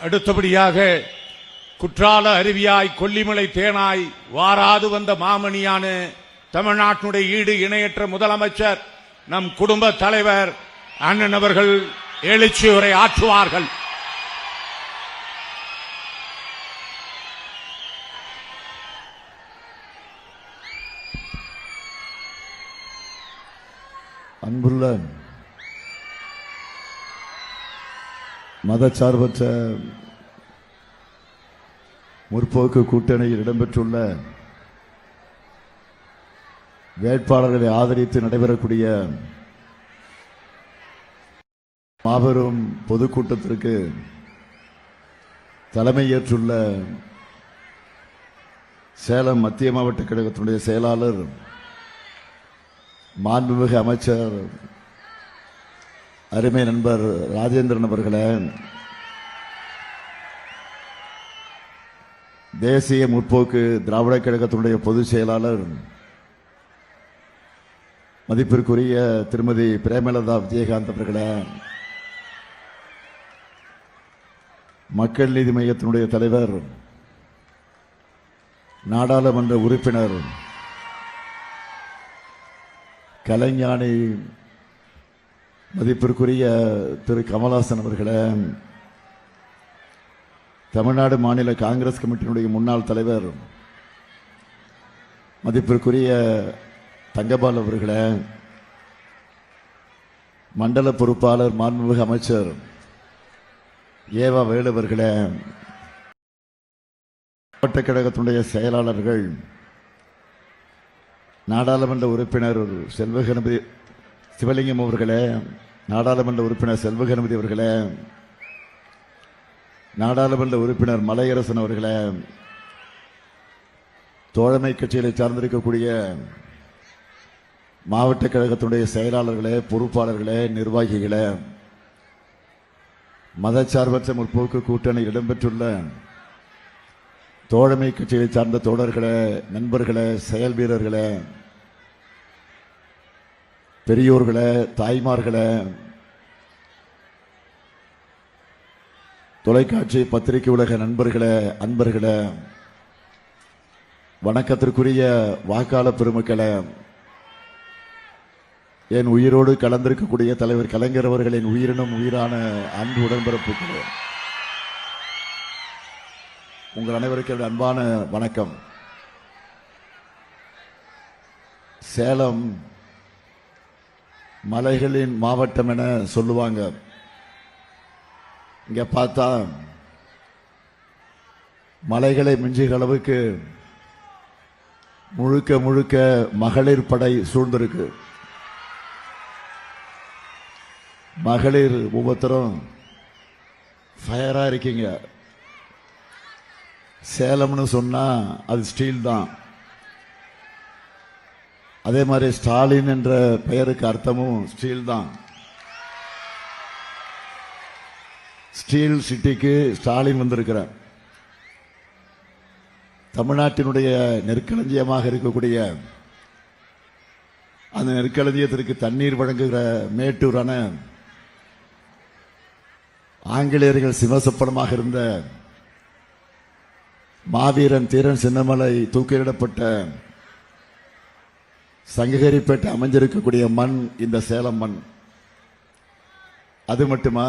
அடுத்தபடியாக குற்றால அருவியாய் கொல்லிமலை தேனாய் வாராது வந்த மாமணியான தமிழ்நாட்டினுடைய ஈடு இணையற்ற முதலமைச்சர் நம் குடும்ப தலைவர் அண்ணன் அவர்கள் எழுச்சி உரை ஆற்றுவார்கள். அன்புள்ள மதச்சார்பற்ற முற்போக்கு கூட்டணியில் இடம்பெற்றுள்ள வேட்பாளர்களை ஆதரித்து நடைபெறக்கூடிய மாபெரும் பொதுக்கூட்டத்திற்கு தலைமையேற்றுள்ள சேலம் மத்திய மாவட்ட கழகத்தினுடைய செயலாளர் மாண்புமிகு அமைச்சர் அருமை நண்பர் ராஜேந்திரன் அவர்களே, தேசிய முற்போக்கு திராவிட கழகத்தினுடைய பொதுச் செயலாளர் மதிப்பிற்குரிய திருமதி பிரேமலதா விஜயகாந்த் அவர்களே, மக்கள் நீதி மையத்தினுடைய தலைவர் நாடாளுமன்ற உறுப்பினர் கலைஞானி மதிப்பிற்குரிய திரு கமலஹாசன் அவர்களே, தமிழ்நாடு மாநில காங்கிரஸ் கமிட்டியினுடைய முன்னாள் தலைவர் மதிப்பிற்குரிய தங்கபால் அவர்களே, மண்டல பொறுப்பாளர் மாண்புமிகு அமைச்சர் ஏவா வேலு அவர்களே, மாவட்ட கழகத்தினுடைய செயலாளர்கள், நாடாளுமன்ற உறுப்பினர் செல்வகணபதி சிவலிங்கம் அவர்களே, நாடாளுமன்ற உறுப்பினர் செல்வகணபதி அவர்களே, நாடாளுமன்ற உறுப்பினர் மலையரசன் அவர்களே, தோழமை கட்சிகளை சார்ந்திருக்கக்கூடிய மாவட்ட கழகத்தினுடைய செயலாளர்களே, பொறுப்பாளர்களே, நிர்வாகிகளே, மதச்சார்பற்ற முற்போக்கு கூட்டணியில் இடம்பெற்றுள்ள தோழமை கட்சியை சார்ந்த தோழர்களே, நண்பர்களே, செயல் வீரர்களே, பெரியோர்களே, தாய்மார்களே, தொலைக்காட்சி பத்திரிகை உலக நண்பர்களே, அன்பர்களே, வணக்கத்திற்குரிய வாக்காளர் பெருமக்களே, என் உயிரோடு கலந்திருக்கக்கூடிய தலைவர் கலைஞர் அவர்களின் உயிரினும் உயிரான அன்பு உடன்பிறப்புகளே, உங்கள் அனைவருக்கும் அன்பான வணக்கம். சேலம் மலைகளின் மாவட்டம் என சொல்லுவாங்க. இங்க பார்த்தா மலைகளை மிஞ்சுகிற அளவுக்கு முழுக்க முழுக்க மகளிர் படை சூழ்ந்திருக்கு. மகளிர் ஒவ்வொருத்தரும் ஃபயரா இருக்கீங்க. சேலம்னு சொன்னா அது ஸ்டீல் தான். அதே மாதிரி ஸ்டாலின் என்ற பெயருக்கு அர்த்தமும் ஸ்டீல் தான். ஸ்டீல் சிட்டிக்கு ஸ்டாலின் வந்திருக்கிறார். தமிழ்நாட்டினுடைய நெற்களஞ்சியமாக இருக்கக்கூடிய அந்த நெற்களஞ்சியத்திற்கு தண்ணீர் வழங்குகிற மேட்டூர் அணை ஆங்கிலேயர்கள் சிவசப்பனமாக இருந்த மாவீரன் தீரன் சின்னமலை தூக்கிலிடப்பட்ட சங்ககிரிப்பேட்டை அமைஞ்சிருக்கக்கூடிய மண் இந்த சேலம் மண். அது மட்டுமா,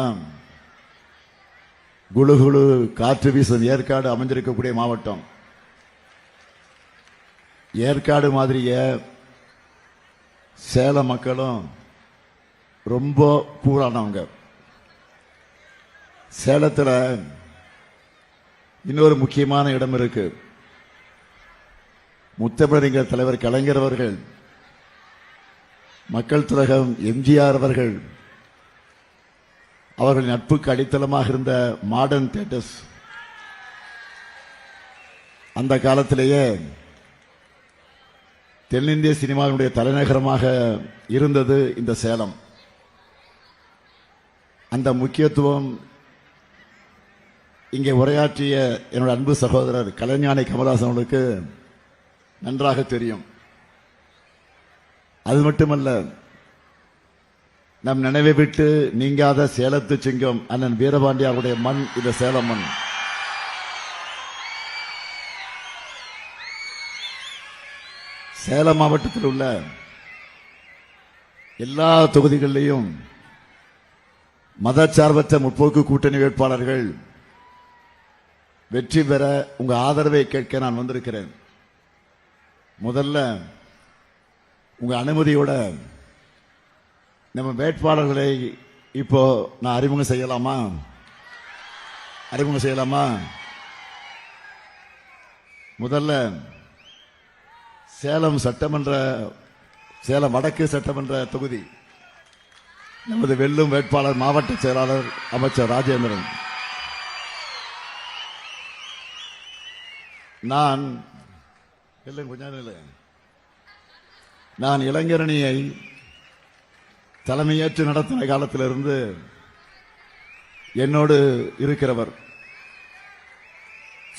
குழு குழு காற்று வீசும் ஏற்காடு அமைஞ்சிருக்கக்கூடிய மாவட்டம். ஏற்காடு மாதிரியே சேலம் மக்களும் ரொம்ப கூறானவங்க. சேலத்தில் இன்னொரு முக்கியமான இடம் இருக்கு. முத்தமிழறிஞர் தலைவர் கலைஞர் அவர்கள், மக்கள் திலகம் எம்ஜிஆர் அவர்கள், அவர்கள் நட்புக்கு அடித்தளமாக இருந்த மாடர்ன் தியேட்டர்ஸ், அந்த காலத்திலேயே தென்னிந்திய சினிமாவினுடைய தலைநகரமாக இருந்தது இந்த சேலம். அந்த முக்கியத்துவம் இங்கே உரையாற்றிய என்னோட அன்பு சகோதரர் கலைஞானி கமலஹாசன் அவர்களுக்கு நன்றாக தெரியும். அது மட்டுமல்ல, நம் நினைவை விட்டு நீங்காத சேலத்து சிங்கம் அண்ணன் வீரபாண்டியாருடைய மண் இந்த சேலம் மண். சேலம் மாவட்டத்தில் உள்ள எல்லா தொகுதிகளிலையும் மதச்சார்பற்ற முற்போக்கு கூட்டணி வேட்பாளர்கள் வெற்றி பெற உங்க ஆதரவை கேட்க நான் வந்திருக்கிறேன். முதல்ல உங்க அனுமதியோட நம்ம வேட்பாளர்களை இப்போ நான் அறிமுகம் செய்யலாமா? முதல்ல சேலம் வடக்கு சட்டமன்ற தொகுதி நமது வெல்லும் வேட்பாளர் மாவட்ட செயலாளர் அமைச்சர் ராஜேந்திரன். நான் இளைஞரணியை தலைமையேற்று நடத்தின காலத்திலிருந்து என்னோடு இருக்கிறவர்.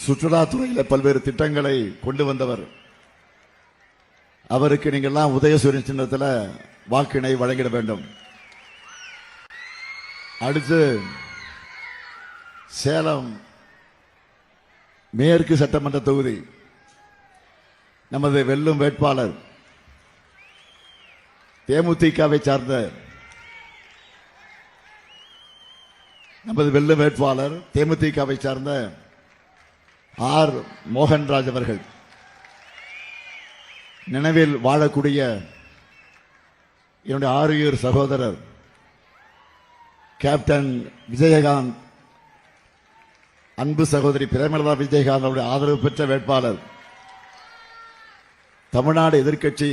சுற்றுலாத்துறையில் பல்வேறு திட்டங்களை கொண்டு வந்தவர். அவருக்கு நீங்கள்லாம் உதயசூரியன் சின்னத்தில் வாக்கினை வழங்கிட வேண்டும். அடுத்து சேலம் மேற்கு சட்டமன்ற தொகுதி நமது வெல்லும் வேட்பாளர் தேமுதிகவை சார்ந்த ஆர் மோகன்ராஜ் அவர்கள். நினைவில் வாழக்கூடிய என்னுடைய ஆறுயிர் சகோதரர் கேப்டன் விஜயகாந்த், அன்பு சகோதரி பிரேமலதா விஜயகாந்த் அவருடைய ஆதரவு பெற்ற வேட்பாளர். தமிழ்நாடு எதிர்க்கட்சி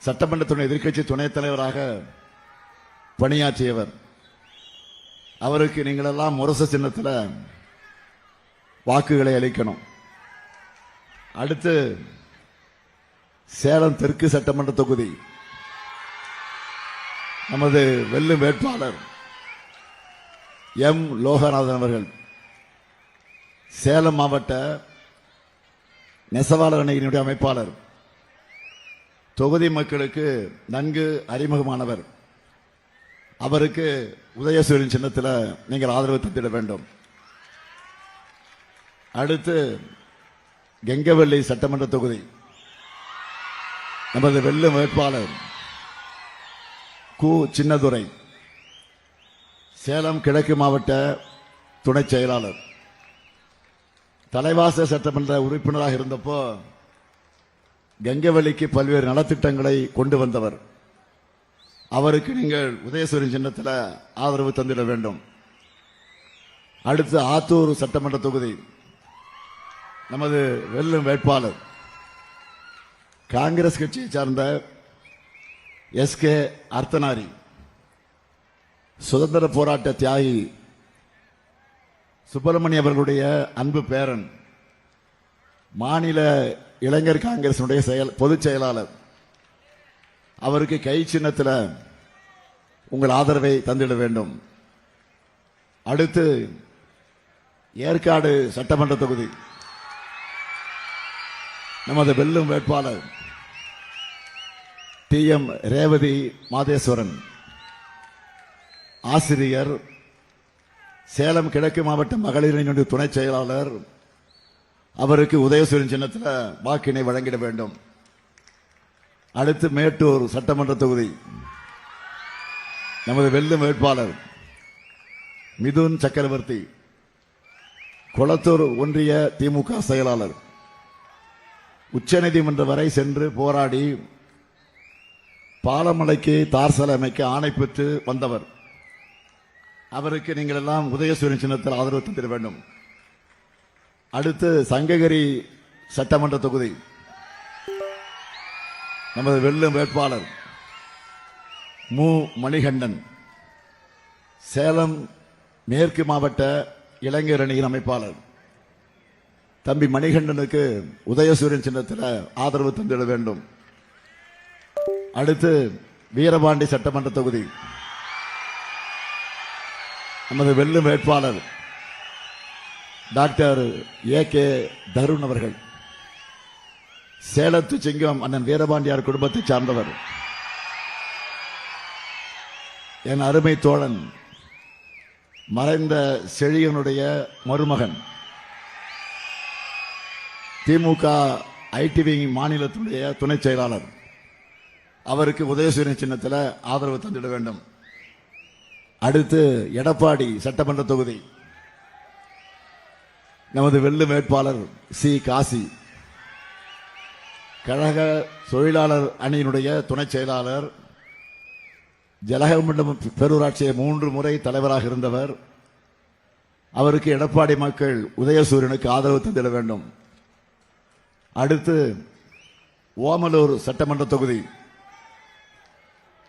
சட்டமன்றத்துடைய எதிர்க்கட்சி துணைத் தலைவராக பணியாற்றியவர். அவருக்கு நீங்களெல்லாம் முரசு சின்னத்தில் வாக்குகளை அளிக்கணும். அடுத்து சேலம் தெற்கு சட்டமன்ற தொகுதி நமது வெல்லும் வேட்பாளர் எம் லோகநாதன் அவர்கள். சேலம் மாவட்ட நெசவாளர் அணியினுடைய அமைப்பாளர். தொகுதி மக்களுக்கு நன்கு அறிமுகமானவர். அவருக்கு உதயசூரியன் சின்னத்தில் நீங்கள் ஆதரவு தந்திட வேண்டும். அடுத்து கெங்கவள்ளி சட்டமன்ற தொகுதி நமது வெல்லும் வேட்பாளர் கு சின்னதுரை, சேலம் கிழக்கு மாவட்ட துணை செயலாளர். தலைவாச சட்டமன்ற உறுப்பினராக இருந்தப்போ கெங்கவள்ளிக்கு பல்வேறு நலத்திட்டங்களை கொண்டு வந்தவர். அவருக்கு நீங்கள் உதயசூரியன் சின்னத்தில் ஆதரவு தந்திட வேண்டும். அடுத்து ஆத்தூர் சட்டமன்ற தொகுதி நமது வெல்லும் வேட்பாளர் காங்கிரஸ் கட்சியை சார்ந்த எஸ்கே அர்த்தனாரி, சுதந்திர போராட்ட தியாகி சுப்பிரமணிய அவர்களுடைய அன்பு பேரன், மாநில இளைஞர் காங்கிரசினுடைய பொதுச் செயலாளர். அவருக்கு கை சின்னத்தில் உங்கள் ஆதரவை தந்திட வேண்டும். அடுத்து ஏற்காடு சட்டமன்ற தொகுதி நமது வெல்லும் வேட்பாளர் TM ரேவதி மாதேஸ்வரன், ஆசிரியர், சேலம் கிழக்கு மாவட்ட மகளிரினுடைய துணை செயலாளர். அவருக்கு உதயசூரியன் சின்னத்தில் வாக்கினை வழங்கிட வேண்டும். அடுத்து மேட்டூர் சட்டமன்ற தொகுதி நமது வெல்லும் வேட்பாளர் மிதுன் சக்கரவர்த்தி, கொளத்தூர் ஒன்றிய திமுக செயலாளர். உச்சநீதிமன்றம் வரை சென்று போராடி பாலமலைக்கு தார் சாலை அமைக்க ஆணை பெற்று வந்தவர். அவருக்கு நீங்கள் எல்லாம் உதயசூரியன் சின்னத்தில் ஆதரவு தந்திட வேண்டும். அடுத்து சங்ககிரி சட்டமன்ற தொகுதி நமது வெல்லும் வேட்பாளர் மு மணிகண்டன், சேலம் மேற்கு மாவட்ட இளைஞர் அணியின் அமைப்பாளர். தம்பி மணிகண்டனுக்கு உதயசூரியன் சின்னத்தில் ஆதரவு தந்திட வேண்டும். அடுத்து வீரபாண்டி சட்டமன்ற தொகுதி நமது வெல்லும் வேட்பாளர் டாக்டர் AK தருண் அவர்கள். சேலத்து சிங்கம் அண்ணன் வீரபாண்டியார் குடும்பத்தை சார்ந்தவர். என் அருமை தோழன் மறைந்த செழியனுடைய மருமகன், திமுக ஐடி விங் மாநிலத்துடைய துணை செயலாளர், அவருக்கு உதயசூரியன் சின்னத்தில் ஆதரவு தந்திட வேண்டும். அடுத்து எடப்பாடி சட்டமன்ற தொகுதி நமது வெல்லும் வேட்பாளர் சி காசி, கழக தொழிலாளர் அணியினுடைய துணை செயலாளர், ஜலகமண்டலம் பேரூராட்சியை 3 முறை தலைவராக இருந்தவர். அவருக்கு எடப்பாடி மக்கள் உதயசூரியனுக்கு ஆதரவு தந்திட வேண்டும். அடுத்து ஓமலூர் சட்டமன்ற தொகுதி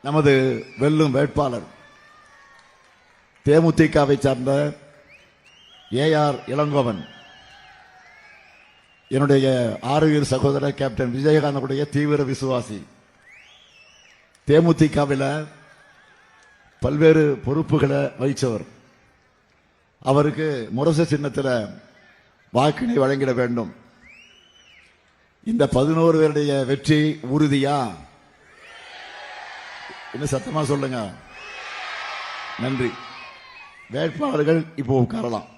நமது வெல்லும் வேட்பாளர் தேமுதிகவை சார்ந்த ஏஆர் இளங்கோவன், என்னுடைய ஆரோக்கிய சகோதரர் கேப்டன் விஜயகாந்தனுடைய தீவிர விசுவாசி, தேமுதிகவில் பல்வேறு பொறுப்புகளை வகித்தவர். அவருக்கு முரசு சின்னத்தில் வாக்கினை வழங்கிட வேண்டும். இந்த 11 பேருடைய வெற்றி உறுதியா? இன்னும் சத்தமா சொல்லுங்க. நன்றி. வேட்பாளர்கள் இப்போ உட்காரலாம்.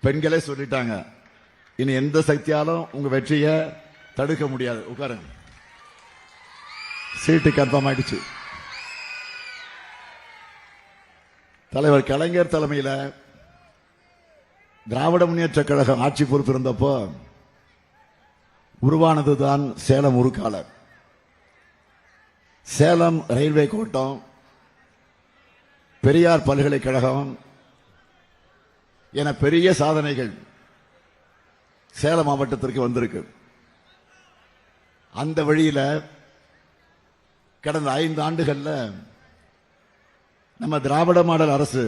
பெண்களே சொல்லிட்டாங்க, இனி எந்த சக்தியாலும் உங்க வெற்றியை தடுக்க முடியாது. உட்காருங்க. சீட்டு கன்ஃபார்ம் ஆயிடுச்சு. தலைவர் கலைஞர் தலைமையில் திராவிட முன்னேற்ற கழகம் ஆட்சி பொறுப்பு இருந்தப்போ உருவானதுதான் சேலம் உருக்காலர், சேலம் ரயில்வே கோட்டம், பெரியார் பல்கலைக்கழகம் என பெரிய சாதனைகள் சேலம் மாவட்டத்திற்கு வந்திருக்கு. அந்த வழியில் கடந்த 5 ஆண்டுகள்ல நம்ம திராவிட மாடல் அரசு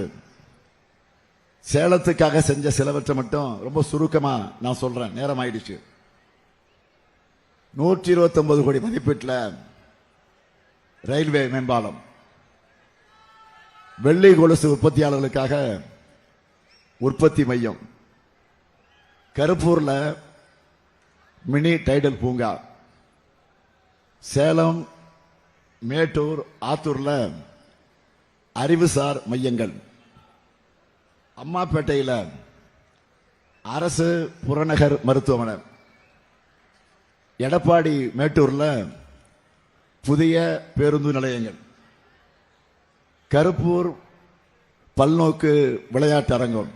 சேலத்துக்காக செஞ்ச சிலவற்றை மட்டும் ரொம்ப சுருக்கமா நான் சொல்றேன், நேரம் ஆயிடுச்சு. 129 கோடி மதிப்பீட்டில் ரயில்வே மேம்பாலம், வெள்ளி கொலுசு உற்பத்தியாளர்களுக்காக உற்பத்தி மையம், கருப்பூர்ல மினி டைடல் பூங்கா, சேலம், மேட்டூர், ஆத்தூர்ல அறிவுசார் மையங்கள், அம்மாப்பேட்டையில் அரசு புறநகர் மருத்துவமனை, எடப்பாடி மேட்டூர்ல புதிய பேருந்து நிலையங்கள், கருப்பூர் பல்நோக்கு விளையாட்டு அரங்கம்,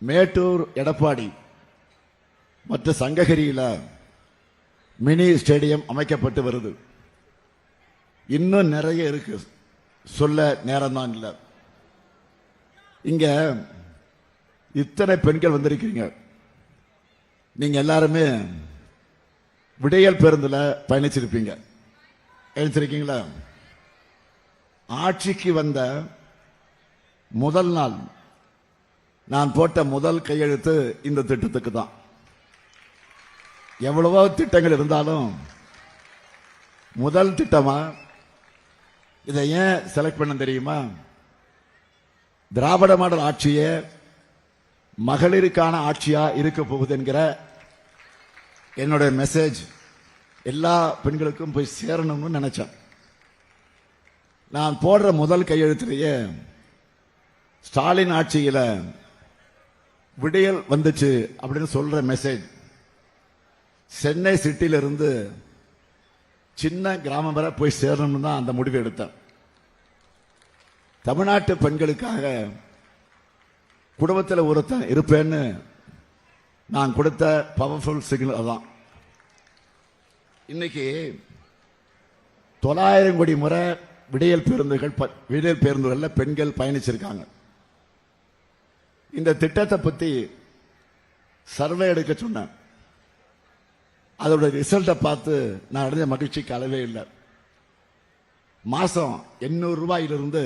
மேட்டூர் எடப்பாடி மற்ற சங்ககிரியில மினி ஸ்டேடியம் அமைக்கப்பட்டு வருது. இன்னும் நிறைய இருக்கு, சொல்ல நேரம் தான் இல்லை. இங்க இத்தனை பெண்கள் வந்திருக்கீங்க. நீங்க எல்லாருமே விடியல் பேருந்துல பயணிச்சிருப்பீங்க. எழுந்திருக்கீங்களா? ஆட்சிக்கு வந்த முதல் நாள் நான் போட்ட முதல் கையெழுத்து இந்த திட்டத்துக்கு தான். எவ்வளவோ திட்டங்கள் இருந்தாலும் முதல் திட்டமா இதை ஏன் செலக்ட் பண்ண தெரியுமா? திராவிட மாடல் ஆட்சியே மகளிருக்கான ஆட்சியா இருக்க போகுது என்கிற என்னுடைய மெசேஜ் எல்லா பெண்களுக்கும் போய் சேரணும்னு நினைச்சேன். நான் போடுற முதல் கையெழுத்திலேயே ஸ்டாலின் ஆட்சியில விடியல் வந்துச்சு அப்படின்னு சொல்ற மெசேஜ் சென்னை சிட்டியிலிருந்து சின்ன கிராமம் வரை போய் சேரணும்னு தான் அந்த முடிவு எடுத்தேன். தமிழ்நாட்டு பெண்களுக்காக குடும்பத்தில் ஒருத்தன் இருப்பேன்னு நான் கொடுத்த பவர்ஃபுல் சிக்னல் தான். இன்னைக்கு 900 கோடி முறை விடியல் பேருந்துகள்ல பெண்கள் பயணிச்சிருக்காங்க. இந்த திட்டத்தை பத்தி சர்வே எடுக்க சொன்னேன். அதோட ரிசல்ட்டை பார்த்து நான் அடைஞ்ச மகிழ்ச்சிக்கு அளவே இல்லை. மாசம் 800 ரூபாயிலிருந்து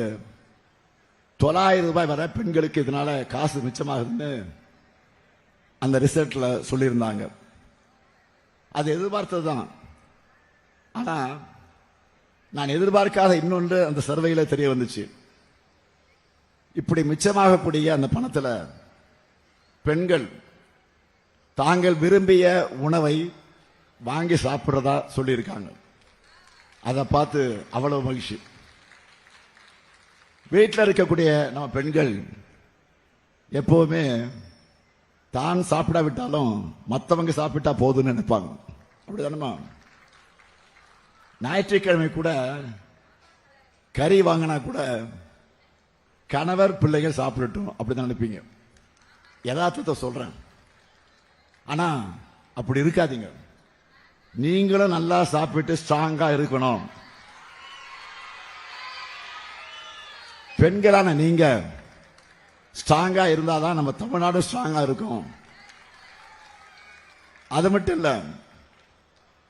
900 ரூபாய் வரை பெண்களுக்கு இதனால காசு மிச்சமாகுதுன்னு அந்த ரிசல்ட்ல சொல்லியிருந்தாங்க. அது எதிர்பார்த்ததுதான். ஆனா நான் எதிர்பார்க்காத இன்னொன்று அந்த சர்வேயில தெரிய வந்துச்சு. இப்படி மிச்சமாகக்கூடிய அந்த பணத்துல பெண்கள் தாங்கள் விரும்பிய உணவை வாங்கி சாப்பிடுறதா சொல்லியிருக்காங்க. அதை பார்த்து அவ்வளவு மகிழ்ச்சி. வீட்டில் இருக்கக்கூடிய நம்ம பெண்கள் எப்பவுமே தான் சாப்பிடாவிட்டாலும் மற்றவங்க சாப்பிட்டா போதும்னு நினைப்பாங்க. அப்படிதானமா? ஞாயிற்றுக்கிழமை கூட கறி வாங்கினா கூட கணவர் பிள்ளைகள் சாப்பிடட்டும் அப்படிதான் நினைப்பீங்க. யதார்த்தத்தை சொல்றேன். ஆனா அப்படி இருக்காதீங்க. நீங்களும் நல்லா சாப்பிட்டு ஸ்ட்ராங்கா இருக்கணும். பெண்களான நீங்க ஸ்ட்ராங்கா இருந்தாதான் நம்ம தமிழ்நாடு ஸ்ட்ராங்கா இருக்கும். அது மட்டும் இல்ல,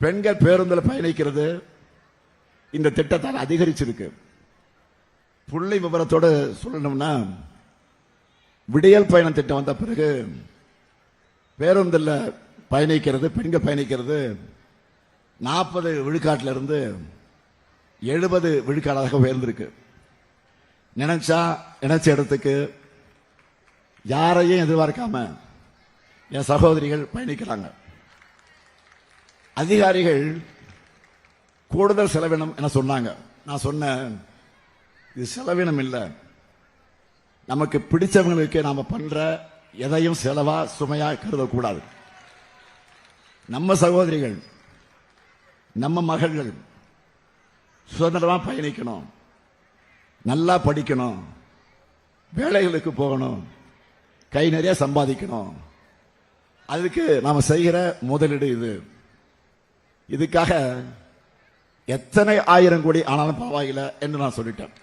பெண்கள் பேருந்தில் பயணிக்கிறது இந்த திட்டத்தால் அதிகரிச்சிருக்கு. புள்ளி விவரத்தோடு சொல்லணும்னா, விடியல் பயணம் திட்டம் வந்த பிறகு பேருந்தில் பயணிக்கிறது, பெண்கள் பயணிக்கிறது 40 விழுக்காட்டில இருந்து 70 விழுக்காடாக உயர்ந்திருக்கு. நினைச்ச இடத்துக்கு யாரையும் எதிர்பார்க்காம என் சகோதரிகள் பயணிக்கிறாங்க. அதிகாரிகள் கூடுதல் செலவினம் என சொன்னாங்க. நான் சொன்னேன், இது செலவினம் இல்லை, நமக்கு பிடிச்சவங்களுக்கு நாம பண்ற எதையும் செலவா சுமையா கருதக்கூடாது. நம்ம சகோதரிகள், நம்ம மகள்கள் சுதந்திரமா பயணிக்கணும், நல்லா படிக்கணும், வேலைகளுக்கு போகணும், கை நிறைய சம்பாதிக்கணும். அதுக்கு நாம செய்கிற முதலீடு இது. இதுக்காக எத்தனை ஆயிரம் கோடி ஆனாலும் பரவாயில்லை என்று நான் சொல்லிட்டேன்.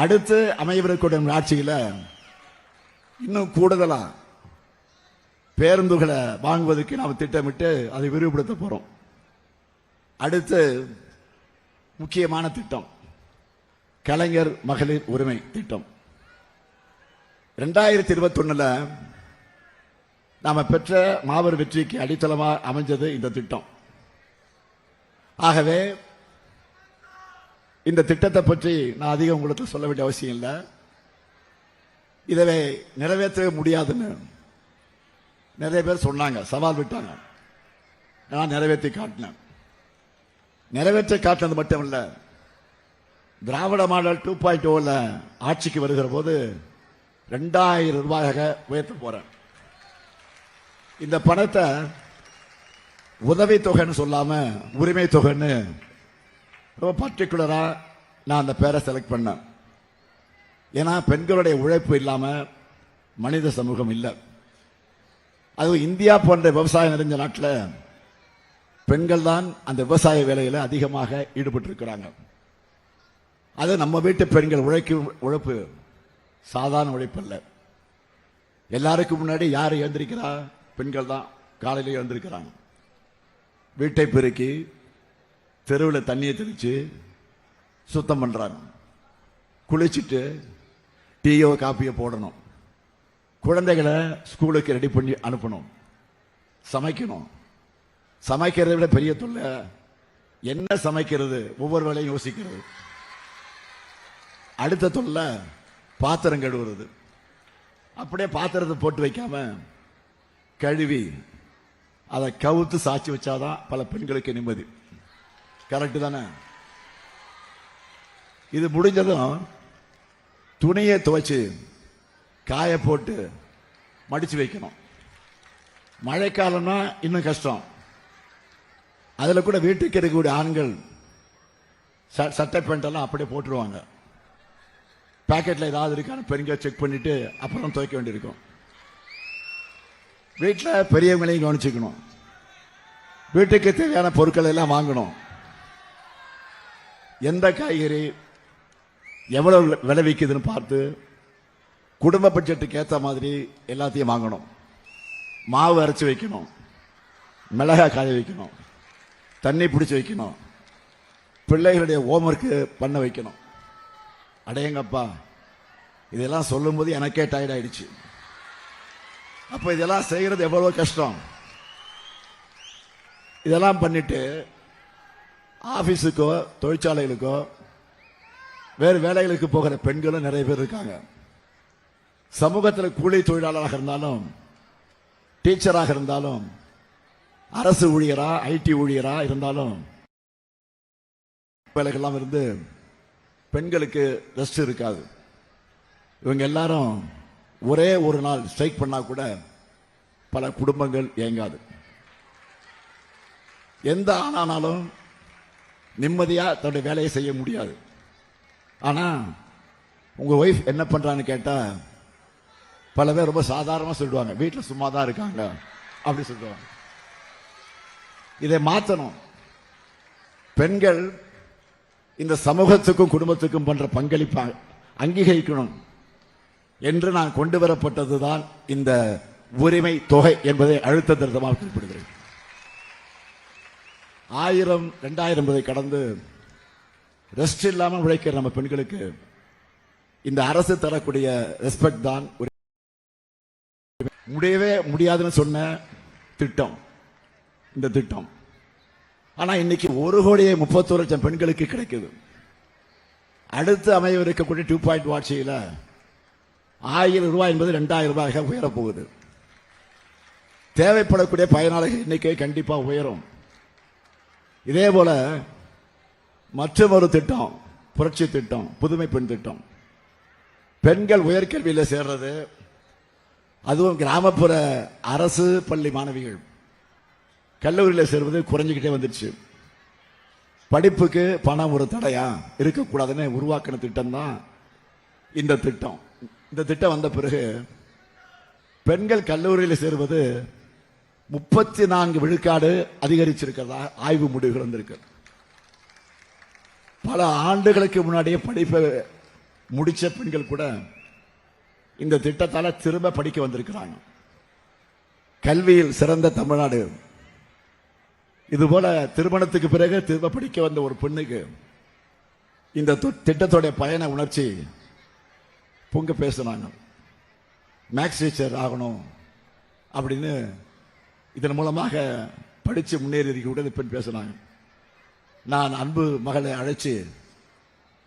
அடுத்து அமையவிருக்கூடிய ஆட்சியில் இன்னும் கூடுதலா பேருந்துகளை வாங்குவதற்கு நாம் திட்டமிட்டு அதை விரிவுபடுத்த போறோம். அடுத்து முக்கியமான திட்டம் கலைஞர் மகளிர் உரிமை திட்டம். 2021 நாம பெற்ற மாபெரும் வெற்றிக்கு அடித்தளமா அமைஞ்சது இந்த திட்டம். ஆகவே இந்த திட்டத்தை பற்றி நான் அதிகம் உங்களுக்கு சொல்ல வேண்டிய அவசியம் இல்லை. இதை நிறைவேற்ற முடியாதுன்னு நிறைய பேர் சொன்னாங்க, சவால் விட்டாங்க. நான் நிறைவேற்றி காட்டினேன். நிறைவேற்ற காட்டினது மட்டும் இல்ல, திராவிட மாடல் 2.0 ஆட்சிக்கு வருகிற போது 2000 ரூபாயாக உயர்த்த போறேன். இந்த பணத்தை உதவி தொகைன்னு சொல்லாம உரிமை தொகைன்னு ரொம்ப பர்டிகுலரா நான் அந்த பேரை செலக்ட் பண்ணேன். ஏன்னா பெண்களுடைய உழைப்பு இல்லாம மனித சமூகம் இல்லை. அது இந்தியா போன்ற விவசாயம் நிறைஞ்ச நாட்டில் பெண்கள் தான் அந்த விவசாய வேலையில அதிகமாக ஈடுபட்டு இருக்கிறாங்க. அது நம்ம வீட்டு பெண்கள் உழைப்பு சாதாரண உழைப்பு அல்ல. எல்லாருக்கும் முன்னாடி யார் எழுந்திருக்கிறா? பெண்கள் தான் காலையில எழுந்திருக்கிறாங்க. வீட்டை பெருக்கி தெருவில் தண்ணியை தெளிச்சு சுத்தம் பண்றாங்க. குளிச்சுட்டு டீயோ காப்பியோ போடணும். குழந்தைகளை ஸ்கூலுக்கு ரெடி பண்ணி அனுப்பணும். சமைக்கணும். சமைக்கிறதை விட பெரிய தொல்லை என்ன சமைக்கிறது, ஒவ்வொரு வேளையும் யோசிக்கிறது. அடுத்த தொல்லை பாத்திரம் கழுவுறது. அப்படியே பாத்திரத்தை போட்டு வைக்காம கழுவி அதை கவுத்து சாட்சி வச்சாதான் பல பெண்களுக்கு நிம்மதி. கரெக்டு தானே? இது முடிஞ்சதும் துணியை துவைச்சு காய போட்டு மடிச்சு வைக்கணும். மழைக்காலம்னா இன்னும் கஷ்டம். அதுல கூட வீட்டுக்கு இருக்கக்கூடிய ஆண்கள் சட்டை பேண்ட் எல்லாம் அப்படியே போட்டுருவாங்க. பாக்கெட்ல ஏதாவது இருக்கான்னு பெண்கள் செக் பண்ணிட்டு அப்புறம் துவைக்க வேண்டியிருக்கும். வீட்டில் பெரியவங்களையும் கவனிச்சுக்கணும். வீட்டுக்கு தேவையான பொருட்கள் எல்லாம் வாங்கணும். எந்த காய்கறி எவ்வளவு விளைவிக்குதுன்னு பார்த்து குடும்ப பட்ஜெட்டுக்கு ஏற்ற மாதிரி எல்லாத்தையும் வாங்கணும். மாவு அரைச்சு வைக்கணும், மிளகாய் காய வைக்கணும், தண்ணி பிடிச்சி வைக்கணும், பிள்ளைகளுடைய ஹோம்ஒர்க்கு பண்ண வைக்கணும். அடையங்கப்பா, இதெல்லாம் சொல்லும் போது எனக்கே டயர்ட் ஆயிடுச்சு. அப்ப இதெல்லாம் செய்யறது எவ்வளவு கஷ்டம். இதெல்லாம் பண்ணிட்டு ஆபீஸுக்கோ தொழிற்சாலைகளுக்கோ வேறு வேலைகளுக்கு போகிற பெண்களும் நிறைய பேர் இருக்காங்க. சமூகத்தில் கூலி தொழிலாளராக இருந்தாலும், டீச்சராக இருந்தாலும், அரசு ஊழியரா ஐடி ஊழியரா இருந்தாலும் வேலைகள்லாம் இருந்து பெண்களுக்கு ரெஸ்ட் இருக்காது. இவங்க எல்லாரும் ஒரே ஒரு நாள் ஸ்ட்ரைக் பண்ணா கூட பல குடும்பங்கள் இயங்காது. எந்த ஆணானாலும் நிம்மதியா தன்னுடைய வேலையை செய்ய முடியாது. ஆனா உங்க ஒய்ஃப் என்ன பண்றான்னு கேட்டா பல பேர் ரொம்ப சாதாரணமா சொல்லுவாங்க, வீட்டில் சும்மா தான் இருக்காங்க அப்படி சொல்லுவாங்க. இதை மாற்றணும். பெண்கள் இந்த சமூகத்துக்கும் குடும்பத்துக்கும் பண்ற பங்களிப்பா அங்கீகரிக்கணும் என்று நான் கொண்டு வரப்பட்டதுதான் இந்த உரிமை தொகை என்பதை அழுத்த திருத்தமாக குறிப்பிடுகிறேன். 1000 2000 என்பதை கடந்து ரெஸ்ட் இல்லாமல் உழைக்கிற நம்ம பெண்களுக்கு இந்த அரசு தரக்கூடிய ரெஸ்பெக்ட் தான் முடியவே முடியாதுன்னு சொன்ன திட்டம் இந்த திட்டம். ஆனா இன்னைக்கு 1,31,00,000 பெண்களுக்கு கிடைக்குது. அடுத்து அமைய இருக்கக்கூடிய 2.0 ஆட்சியில் 1000 ரூபாய் என்பது 2000 ரூபாயாக உயரப் போகுது. தேவைப்படக்கூடிய பயனாளர்கள் எண்ணிக்கை கண்டிப்பா உயரும். இதே போல மற்றொரு திட்டம், புரட்சி திட்டம், புதுமை பெண் திட்டம். பெண்கள் உயர்கல்வியில் சேர்றது, அதுவும் கிராமப்புற அரசு பள்ளி மாணவிகள் கல்லூரியில் சேர்வது குறைஞ்சிக்கிட்டே வந்துருச்சு. படிப்புக்கு பணம் ஒரு தடையா இருக்கக்கூடாதுன்னு உருவாக்கின திட்டம் தான் இந்த திட்டம். இந்த திட்டம் வந்த பிறகு பெண்கள் கல்லூரியில் சேர்வது 34 விழுக்காடு அதிகரிச்சிருக்கிறதா ஆய்வு முடிவுகள் வந்திருக்கு. பல ஆண்டுகளுக்கு முன்னாடியே படிப்பை முடிச்ச பெண்கள் கூட இந்த திட்டத்தால திரும்ப படிக்க வந்திருக்கிறாங்க. கல்வியில் சிறந்த தமிழ்நாடு. இதுபோல திருமணத்துக்கு பிறகு திரும்ப படிக்க வந்த ஒரு பெண்ணுக்கு இந்த திட்டத்துடைய பயண உணர்ச்சி பொங்க பேசுனாங்க. மேக்ஸ் டீச்சர் ஆகணும் அப்படின்னு இதன் மூலமாக படிச்சு முன்னேறி கூட பெண் பேசினாங்க. நான் அன்பு மகளை அழைச்சி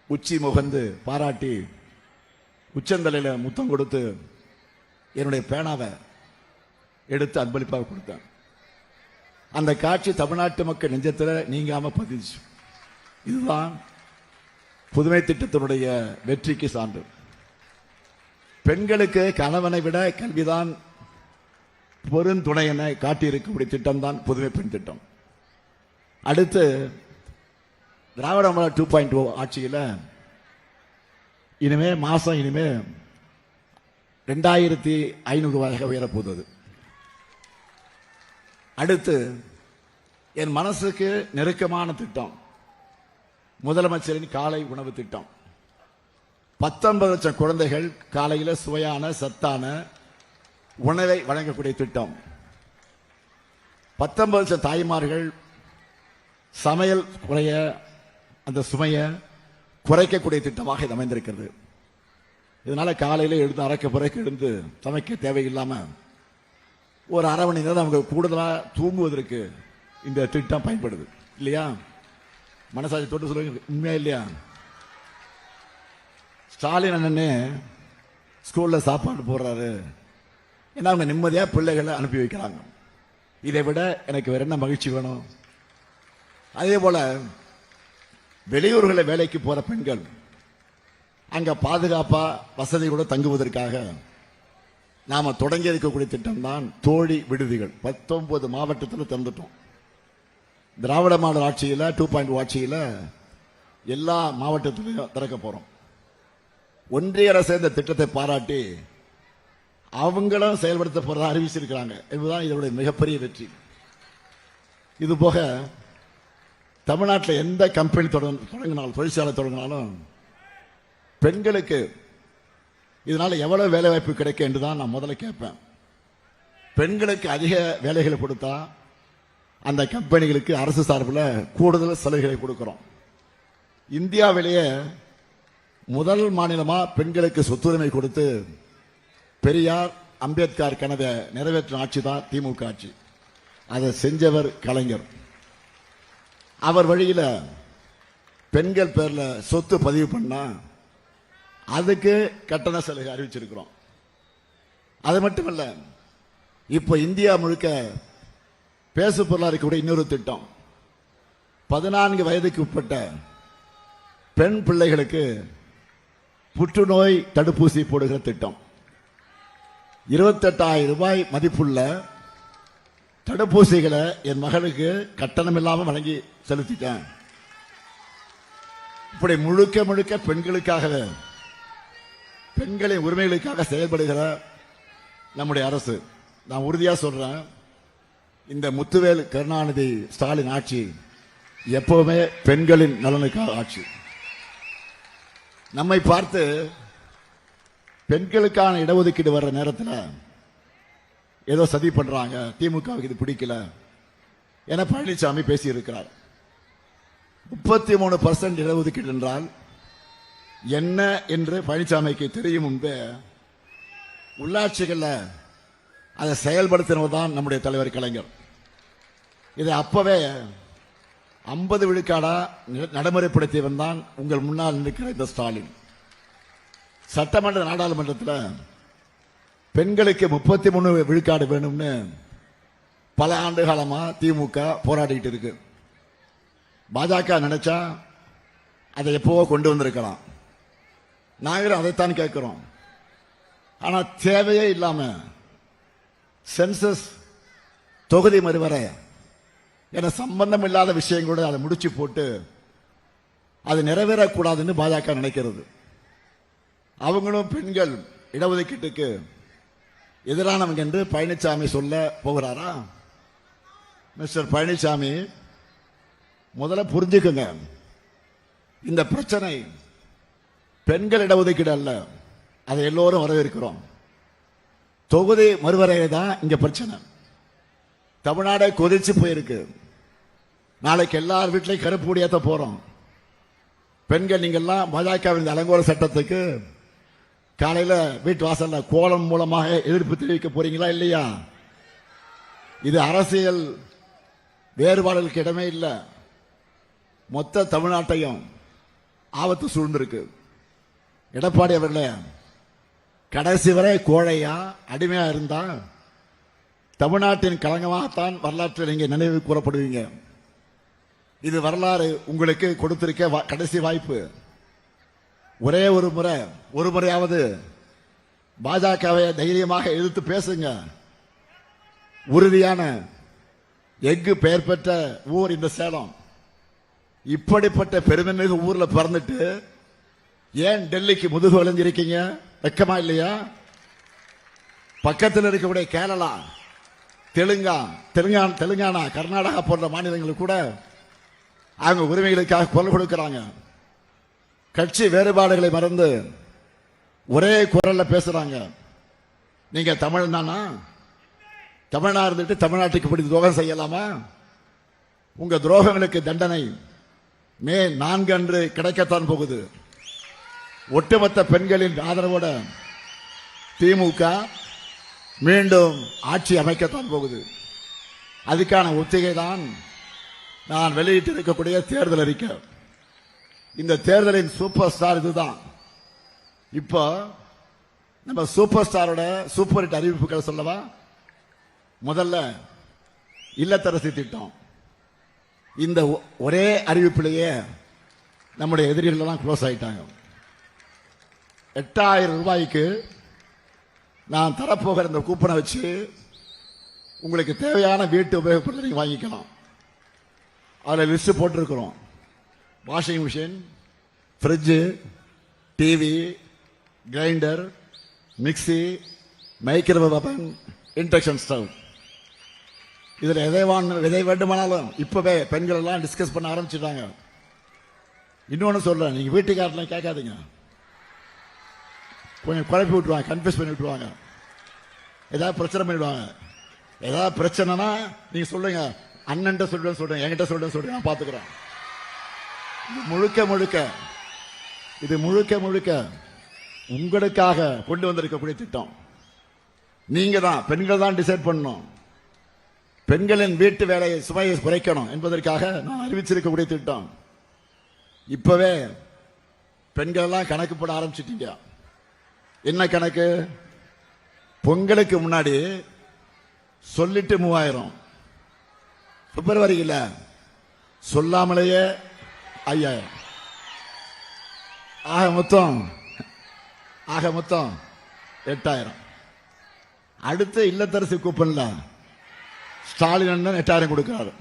உச்சி முகந்து பாராட்டி உச்சந்தலையில முத்தம் கொடுத்து என்னுடைய பேனாவை எடுத்து அன்பளிப்பாக கொடுத்தேன். அந்த காட்சி தமிழ்நாட்டு மக்கள் நெஞ்சத்தில் நீங்காம பதிச்சு. இதுதான் புதுமை திட்டத்தினுடைய வெற்றிக்கு சான்று. பெண்களுக்கு கணவனை விட கல்விதான் பெருந்துணை என காட்டியிருக்கக்கூடிய திட்டம் தான் புதுமை பெண் திட்டம். அடுத்து திராவிட மாடல் 2.0 ஆட்சியில் இனிமே மாசம் 2500 ரூபாயாக உயரப்போகுது. அடுத்து என் மனசுக்கு நெருக்கமான திட்டம் முதலமைச்சரின் காலை உணவு திட்டம். 19 லட்சம் குழந்தைகள் காலையில் சுவையான சத்தான உணவை வழங்கக்கூடிய திட்டம். 19 லட்சம் தாய்மார்கள் சமையல் குறைய அந்த சுமையை குறைக்கக்கூடிய திட்டமாக இது அமைந்திருக்கிறது. இதனால காலையில் எழுந்து அரைக்க புறைக்க எழுந்து சமைக்க தேவையில்லாம ஒரு அரை மணி நேரம் அவங்க கூடுதலா தூங்குவதற்கு இந்த திட்டம் பயன்படுது இல்லையா? மனசாட்சி தொட்டு சொல்லுங்க, உண்மையா இல்லையா? ஸ்டாலின் அண்ணனே ஸ்கூல்ல சாப்பாடு போடுறாரு, ஏன்னா அவங்க நிம்மதியா பிள்ளைகளை அனுப்பி வைக்கிறாங்க. இதை விட எனக்கு வேற என்ன மகிழ்ச்சி வேணும்? அதே போல வெளியூர்களை வேலைக்கு போற பெண்கள் அங்க பாதுகாப்பா வசதியோடு தங்குவதற்காக நாம தொடங்கி இருக்கக்கூடிய திட்டம் தான் தோழி விடுதிகள். 19 மாவட்டத்தில் திறந்துட்டோம். திராவிட மாடல் ஆட்சியில் 2.0 ஆட்சியில் எல்லா மாவட்டத்திலையும் திறக்க போறோம். ஒன்றிய அரசு இந்த திட்டத்தை பாராட்டி அவங்களும் செயல்படுத்த போறதா அறிவிச்சிருக்கிறாங்க என்பதுதான் இதனுடைய மிகப்பெரிய வெற்றி. இது போக தமிழ்நாட்டில் எந்த கம்பெனி தொடங்கினாலும் தொழிற்சாலை தொடங்கினாலும் பெண்களுக்கு இதனால எவ்வளவு வேலை வாய்ப்பு கிடைக்கும் என்றுதான் நான் முதல்ல கேட்பேன். பெண்களுக்கு அதிக வேலைகளை கொடுத்தா அந்த கம்பெனிகளுக்கு அரசு சார்பில் கூடுதல் சலுகைகளை கொடுக்கிறோம். இந்தியாவிலேயே முதல் மாநிலமா பெண்களுக்கு சொத்துரிமை கொடுத்து பெரியார் அம்பேத்கர் கனவை நிறைவேற்றும் ஆட்சி தான் திமுக ஆட்சி. அதை செஞ்சவர் கலைஞர். அவர் வழியில பெண்கள் பேர்ல சொத்து பதிவு பண்ணா அதுக்கு கட்டண சலுகை அறிவிச்சிருக்கிறோம். அது மட்டுமல்ல, இப்ப இந்தியா முழுக்க பேசு பொருளாதார கூட இன்னொரு திட்டம். 14 வயதுக்கு உட்பட்ட பெண் பிள்ளைகளுக்கு புற்றுநோய் தடுப்பூசி போடுகிற திட்டம். 28,000 ரூபாய் மதிப்புள்ள தடுப்பூசிகளை என் மகளுக்கு கட்டணம் இல்லாமல் வழங்கி செலுத்திட்டேன். இப்படி முழுக்க முழுக்க பெண்களுக்காகவே, பெண்களின் உரிமைகளுக்காக செயல்படுகிற நம்முடைய அரசு. நான் உறுதியா சொல்றேன், இந்த முத்துவேல் கருணாநிதி ஸ்டாலின் ஆட்சி எப்பவுமே பெண்களின் நலனுக்காக ஆட்சி. நம்மை பார்த்து பெண்களுக்கான இடஒதுக்கீடு வர்ற நேரத்தில் ஏதோ சதி பண்றாங்க, திமுகவுக்கு இது பிடிக்கல என பழனிசாமி பேசியிருக்கிறார். 33% இடஒதுக்கீடு என்றால் என்ன என்று பழனிசாமிக்கு தெரியும் முன்பே உள்ளாட்சிகளில் அதை செயல்படுத்தினவர் தான் நம்முடைய தலைவர் கலைஞர். இதை அப்பவே 50 விழுக்காடா நடைமுறைப்படுத்தியவன் தான் உங்கள் முன்னால் நிற்கிற இந்த ஸ்டாலின். சட்டமன்ற நாடாளுமன்றத்தில் பெண்களுக்கு 33 விழுக்காடு வேணும்னு பல ஆண்டு காலமா திமுக போராடிட்டு இருக்கு. பாஜக நினைச்சா அதை எப்பவோ கொண்டு வந்திருக்கலாம். நாங்களும் அதைத்தான் கேட்கிறோம். ஆனா தேவையே இல்லாம சென்சஸ், தொகுதி மறுவரை என சம்பந்தம் இல்லாத விஷயங்களோட அதை முடிச்சு போட்டு அது நிறைவேறக்கூடாதுன்னு பாஜக நினைக்கிறது. அவங்களும் பெண்கள் இடஒதுக்கீட்டுக்கு எதிரானவங்க என்று பழனிசாமி சொல்ல போகிறாரா? மிஸ்டர் பழனிசாமி, முதல்ல புரிஞ்சுக்குங்க, இந்த பிரச்சனை பெண்கள் இடஒதுக்கீடு அல்ல, அதை எல்லோரும் வரவேற்கிறோம். தொகுதி மறுவரையை தான் இங்க பிரச்சனை. தமிழ்நாடே கொதிச்சு போயிருக்கு. நாளைக்கு எல்லார் வீட்லையும் கருப்பு கொடி ஏத்த போறோம். பெண்கள் நீங்கெல்லாம் பாஜகவின் அலங்கோல சட்டத்துக்கு காலையில வீட்டு வாசல்ல கோலம் மூலமாக எதிர்ப்பு தெரிவிக்க போறீங்களா இல்லையா? இது அரசியல் வேறுபாடுகளுக்கு இடமே இல்லை. மொத்த தமிழ்நாட்டையும் ஆபத்து சூழ்ந்திருக்கு. எடப்பாடி அவர்களே, கடைசி வரை கோழையா அடிமையா இருந்தா தமிழ்நாட்டின் களங்கமாகத்தான் வரலாற்றில் நீங்க நினைவு கூறப்படுவீங்க. இது வரலாறு உங்களுக்கு கொடுத்திருக்க கடைசி வாய்ப்பு. ஒரே ஒரு முறையாவது பாஜகவை தைரியமாக எதிர்த்து பேசுங்க. உறுதியான எஃகு பெயர் பெற்ற ஊர் இந்த சேலம். இப்படிப்பட்ட பெருமைமிகு ஊர்ல பிறந்துட்டு ஏன் டெல்லிக்கு முதுகு வளைஞ்சிருக்கீங்க? வெக்கமா இல்லையா? பக்கத்தில் இருக்கக்கூடிய கேரளா, தெலுங்கானா, கர்நாடகா போன்ற மாநிலங்களுக்கு கூட அவங்க உரிமைகளுக்காக குரல் கொடுக்கிறாங்க. கட்சி வேறுபாடுகளை மறந்து ஒரே குரல்ல பேசுறாங்க. நீங்க தமிழ்னா தமிழ்னா இருந்துட்டு தமிழ்நாட்டுக்கு இப்படி துரோகம் செய்யலாமா? உங்க துரோகங்களுக்கு தண்டனை மே 4 அன்று கிடைக்கத்தான் போகுது. ஒட்டுமொத்த பெண்களின் ஆதரவோட திமுக மீண்டும் ஆட்சி அமைக்கத்தான் போகுது. அதுக்கான ஒத்திகை தான் நான் வெளியிட்டு இருக்கக்கூடிய தேர்தல் அறிக்கை. இந்த தேர்தலின் சூப்பர் ஸ்டார் இதுதான். இப்போ நம்ம சூப்பர் ஸ்டாரோட சூப்பர் ஹிட் அறிவிப்புகள் சொல்லவா? முதல்ல இல்லத்தரசி திட்டம். இந்த ஒரே அறிவிப்பிலேயே நம்முடைய எதிரிகள் எல்லாம் க்ளோஸ் ஆயிட்டாங்க. 8000 ரூபாய்க்கு நான் தரப்போகிற இந்த கூப்பனை வச்சு உங்களுக்கு தேவையான வீட்டு உபயோகப் பொருட்களை நீங்க வாங்கிக்கலாம். அதில் லிஸ்ட் போட்டிருக்கிறோம். Washing machine, fridge, TV, grinder, mixie, microwave அவன், இண்டக்ஷன் ஸ்டவ். இதில் எதை வேண்டுமானாலும் இப்பவே பெண்கள் எல்லாம் டிஸ்கஸ் பண்ண ஆரம்பிச்சுட்டாங்க. இன்னொன்னு சொல்றேன், நீங்க வீட்டுக்காரலாம் கேட்காதீங்க. கொஞ்சம் குழப்பி விட்டுருவாங்க, கன்ஃபியூஸ் பண்ணி விட்டுருவாங்க, ஏதாவது பிரச்சனை பண்ணிடுவாங்க. ஏதாவது பிரச்சனைனா நீங்க சொல்லுங்க, அண்ணன்ட்ட சொல்றேன், என்கிட்ட சொல்றேன், நான் பாத்துக்கிறேன். இது முழுக்க முழுக்க உங்களுக்காக கொண்டு வந்திருக்கக்கூடிய திட்டம். நீங்க தான், பெண்கள் தான் டிசைட் பண்ணணும். பெண்களின் வீட்டு வேலையை சுமையை குறைக்கணும் என்பதற்காக நான் அறிவிச்சிருக்கக்கூடிய திட்டம். இப்பவே பெண்கள் எல்லாம் கணக்கு போட ஆரம்பிச்சிட்டீங்க. என்ன கணக்கு? பொங்கலுக்கு முன்னாடி சொல்லிட்டு 3000, பிப்ரவரியில் சொல்லாமலேயே 5000. ஆக மொத்தம் 8000. அடுத்த இல்லத்தரசி கூப்பன்ல ஸ்டாலின் அண்ணன் 8000 கொடுக்கிறார்.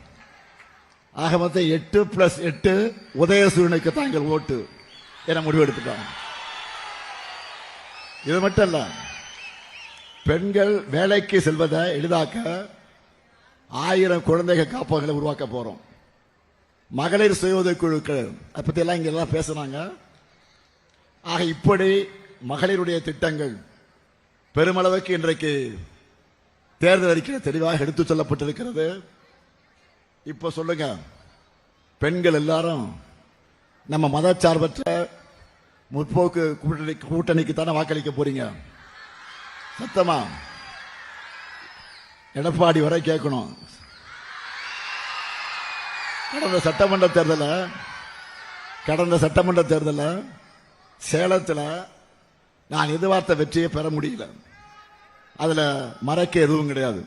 ஆக மொத்தம் 8+8 உதயசூரனுக்கு தாங்கள் ஓட்டு என முடிவெடுத்துட்டாங்க. இது மட்டும் இல்ல, பெண்கள் வேலைக்கு செல்வதை எளிதாக்க 1000 குழந்தைகள் காப்பகங்களை உருவாக்க போறோம். மகளிர் சுய உதவி குழுக்கள் அதை பத்தி எல்லாம் இங்க எல்லாம் பேசுறாங்க. ஆக இப்படி மகளிருடைய திட்டங்கள் பெருமளவுக்கு இன்றைக்கு தேர்தல் அறிக்கையில் தெளிவாக எடுத்துச் சொல்லப்பட்டிருக்கிறது. இப்ப சொல்லுங்க, பெண்கள் எல்லாரும் நம்ம மதச்சார்பற்ற முற்போக்கு கூட்டணிக்கு தானே வாக்களிக்க போறீங்க? சத்தமா எடப்பாடி வரை கேட்கணும். கடந்த சட்டமன்ற தேர்தலில் சேலத்தில் நான் எதிர்பார்த்த வெற்றியை பெற முடியல. அதுல மறைக்க எதுவும் கிடையாது.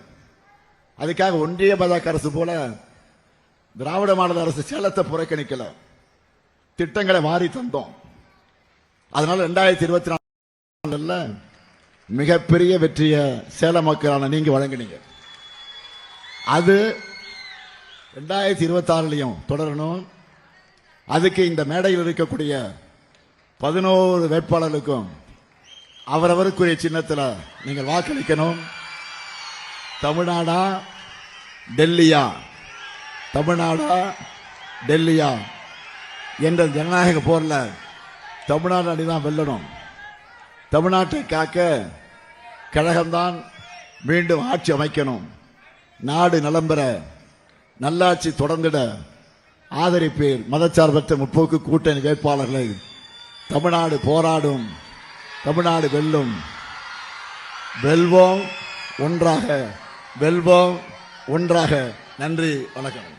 அதுக்காக ஒன்றிய பாஜக அரசு போல திராவிட மாடல் அரசு சேலத்தை புறக்கணிக்கல, திட்டங்களை வாரி தந்தோம். அதனால 2024 மிகப்பெரிய வெற்றியை சேலம் மக்களான நீங்க வழங்கினீங்க. அது 2026 தொடரணும். அதுக்கு இந்த மேடையில் இருக்கக்கூடிய 11 வேட்பாளர்களுக்கும் அவரவருக்குரிய சின்னத்தில் நீங்கள் வாக்களிக்கணும். தமிழ்நாடா டெல்லியா என்ற ஜனநாயக போர்ல தமிழ்நாடு அணிதான் வெல்லணும். தமிழ்நாட்டை காக்க கழகம்தான் மீண்டும் ஆட்சி அமைக்கணும். நாடு நலம் பெற நல்லாட்சி தொடர்ந்திட ஆதரிப்பீர் மதச்சார்பற்ற முற்போக்கு கூட்டணி வேட்பாளர்களை. தமிழ்நாடு போராடும், தமிழ்நாடு வெல்லும். வெல்வோம் ஒன்றாக. நன்றி, வணக்கம்.